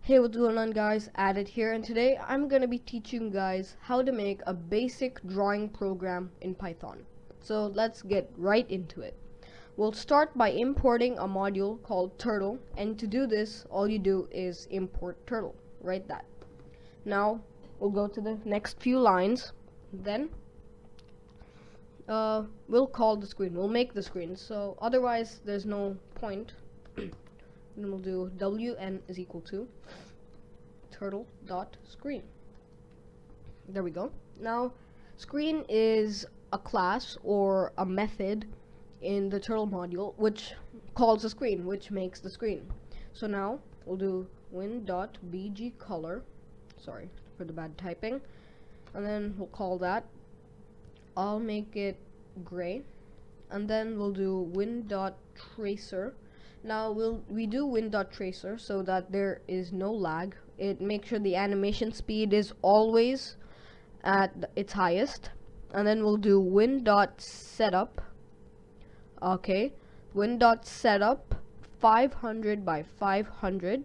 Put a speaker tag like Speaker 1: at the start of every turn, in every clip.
Speaker 1: Hey, what's going on guys, Added here, and today I'm gonna be teaching you guys how to make a basic drawing program in Python. So let's get right into it. We'll start by importing a module called turtle, and to do this all you do is import turtle, write that. Now we'll go to the next few lines, then we'll call the screen, we'll make the screen, so otherwise there's no point. Then we'll do wn is equal to turtle dot screen. There we go. Now screen is a class or a method in the turtle module which calls a screen, which makes the screen. So now we'll do win.bgcolor, sorry for the bad typing, and then we'll call that. I'll make it gray, and then we'll do win.tracer. Now we do win.tracer so that there is no lag. It makes sure the animation speed is always at its highest. And then we'll do win.setup. Okay, win.setup 500 by 500,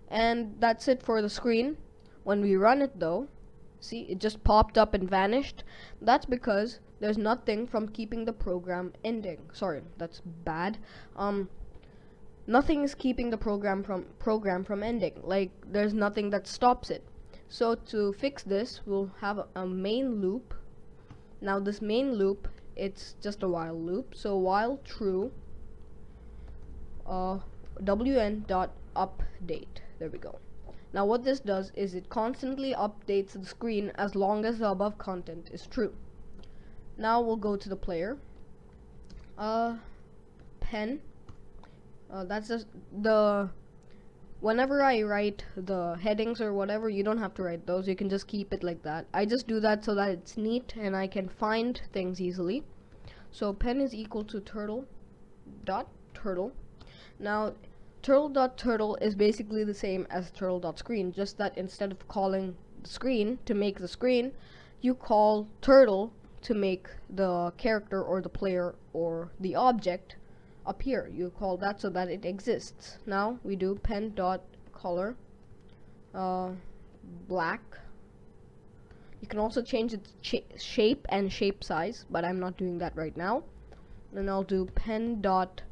Speaker 1: and that's it for the screen. When we run it though, see, it just popped up and vanished. That's because there's nothing from keeping the program ending. Sorry, that's bad. Nothing is keeping the program from ending. Like, there's nothing that stops it. So to fix this, we'll have a main loop. Now this main loop, it's just a while loop. So while true, wn.update. There we go. Now what this does is it constantly updates the screen as long as the above content is true. Now we'll go to the player. Pen. That's just whenever I write the headings or whatever, you don't have to write those, you can just keep it like that. I just do that so that it's neat and I can find things easily. So pen is equal to turtle.turtle. Now turtle.turtle is basically the same as turtle.screen, just that instead of calling the screen to make the screen, you call turtle to make the character or the player or the object appear. You call that so that it exists. Now we do pen.color black. You can also change its shape and shape size, but I'm not doing that right now. Then I'll do pen dot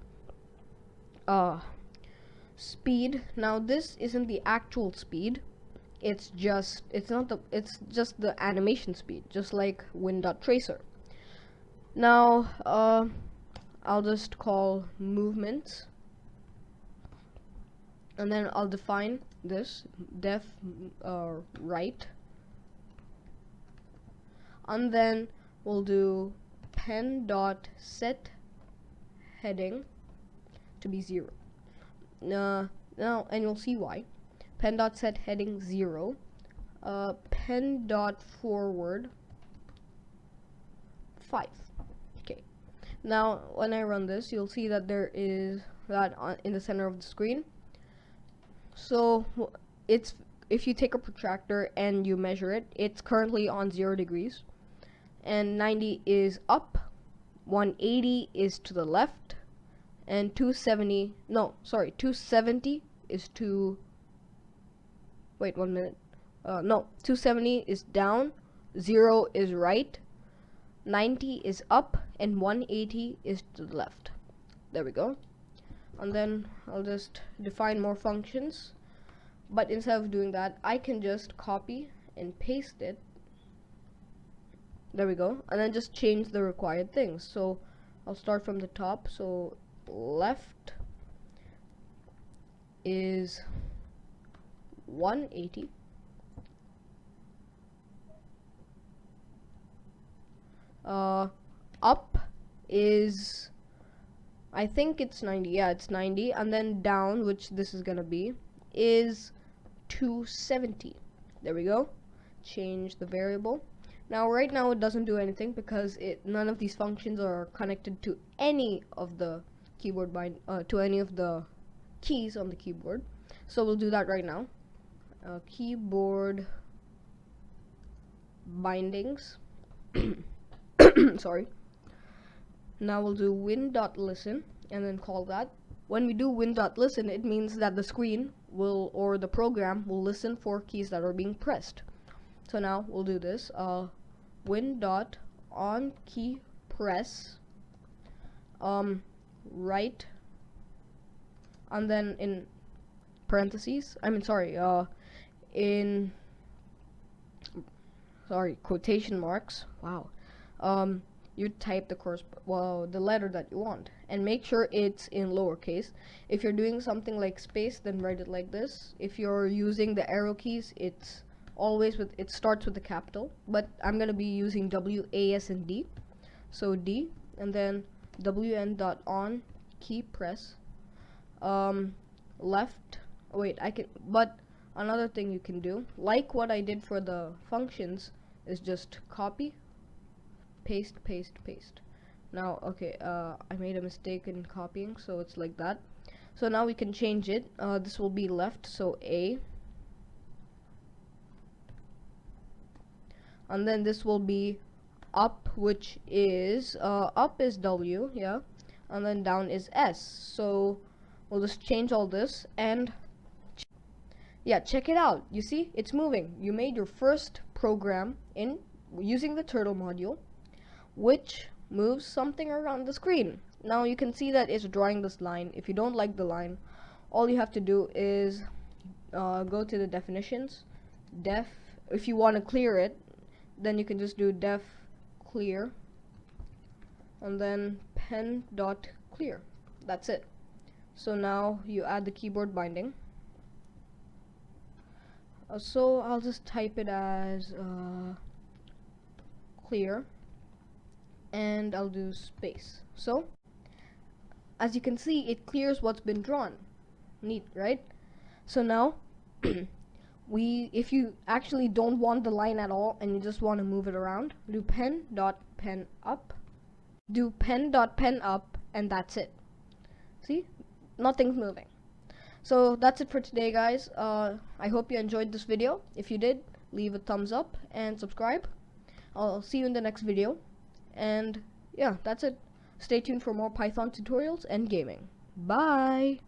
Speaker 1: speed. Now this isn't the actual speed, it's just the animation speed, just like win.tracer. Now I'll just call movements, and then I'll define this def right, and then we'll do pen dot set heading to be 0. Now, and you'll see why. Pen dot set heading 0. Pen dot forward 5. Okay. Now when I run this, you'll see that there is that in the center of the screen. So it's, if you take a protractor and you measure it, it's currently on 0 degrees, and 90 is up, 180 is to the left, and 270 is to, wait 1 minute, no, 270 is down, 0 is right, 90 is up, and 180 is to the left. There we go. And then I'll just define more functions, but instead of doing that, I can just copy and paste it. There we go. And then just change the required things. So I'll start from the top. So left is 180, up is, I think it's 90, yeah, it's 90, and then down, which this is gonna be, is 270. There we go. Change the variable. Now right now it doesn't do anything because none of these functions are connected to any of the keyboard to any of the keys on the keyboard. So we'll do that right now. Keyboard bindings. Sorry. Now we'll do win.listen and then call that. when we do win.listen, it means that the screen will, or the program will listen for keys that are being pressed. So now we'll do this. Win.onKeyPress right, and then in parentheses, in quotation marks. Wow. You type the letter that you want, and make sure it's in lowercase. If you're doing something like space, then write it like this. If you're using the arrow keys, it starts with the capital, but I'm gonna be using W, A, S, and D. So D, and then wn.on key press left. But another thing you can do, like what I did for the functions, is just copy, paste, paste, paste. Now, okay, I made a mistake in copying, so it's like that. So now we can change it. This will be left, so A, and then this will be up, which is up is W, yeah, and then down is S. So we'll just change all this, and yeah, check it out. You see, it's moving. You made your first program in using the turtle module, which moves something around the screen. Now you can see that it's drawing this line. If you don't like the line, all you have to do is go to the definitions, def. If you want to clear it, then you can just do def clear, and then pen.clear. That's it. So now you add the keyboard binding. So I'll just type it as clear, and I'll do space. So as you can see, it clears what's been drawn. Neat, right? So now if you actually don't want the line at all and you just want to move it around, do pen.pen up, do pen.pen up, and that's it. See, nothing's moving. So that's it for today, guys. I hope you enjoyed this video. If you did, leave a thumbs up and subscribe. I'll see you in the next video, and yeah, that's it. Stay tuned for more Python tutorials and gaming. Bye.